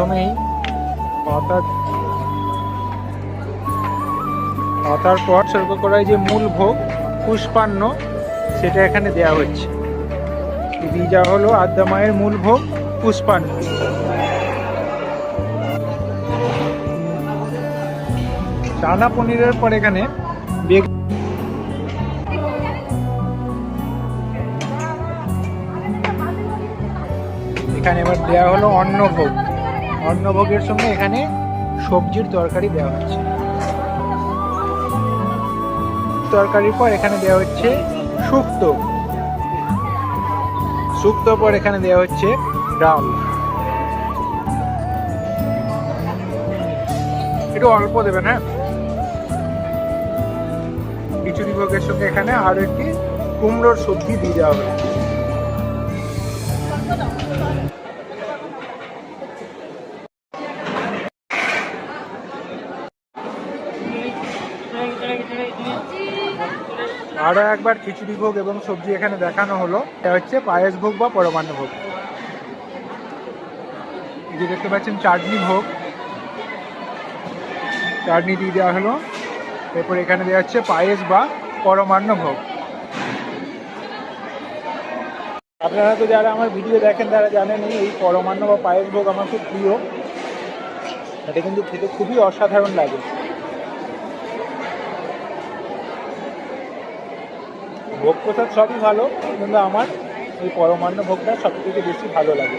প্রথমেই পাতার পর সর্ব করায় যে মূল ভোগ পুষ্পান্ন সেটা এখানে দেয়া হচ্ছে। দিয়ে যা হলো আদ্যা মায়ের মূল ভোগ পুষ্পান্ন। চানা পনিরের পর এখানে এখানে এবার দেওয়া হলো অন্নভোগ। অন্নভোগের সঙ্গে এখানে সবজির তরকারি দেওয়া হচ্ছে। তরকারির পর এখানে দেওয়া হচ্ছে শুক্তো। শুক্তোর পর এখানে দেওয়া হচ্ছে ডাল। একটু অল্প দেবেন, হ্যাঁ। খিচুড়ি ভোগের সঙ্গে এখানে আরো একটি কুমড়োর সবজি দিয়ে দেওয়া হবে। আরো একবার খিচুড়ি ভোগ এবং সবজি এখানে দেখানো হলো। এটা হচ্ছে পায়েস ভোগ বা পরমান্ন ভোগ। এই যে দেখতে পাচ্ছেন চাটনি ভোগ, চাটনি দিয়ে দেওয়া হলো। এরপর এখানে দেওয়া হচ্ছে পায়েস বা পরমান্ন ভোগ। আপনারা তো যারা আমার ভিডিও দেখেন তারা জানেন এই পরমান্ন বা পায়েস ভোগ আমার খুব প্রিয়। এটা কিন্তু খেতে খুবই অসাধারণ লাগে। ভোগ প্রসাদ সবই ভালো, কিন্তু আমার এই পরমান্ন ভোগটা সবথেকে বেশি ভালো লাগে।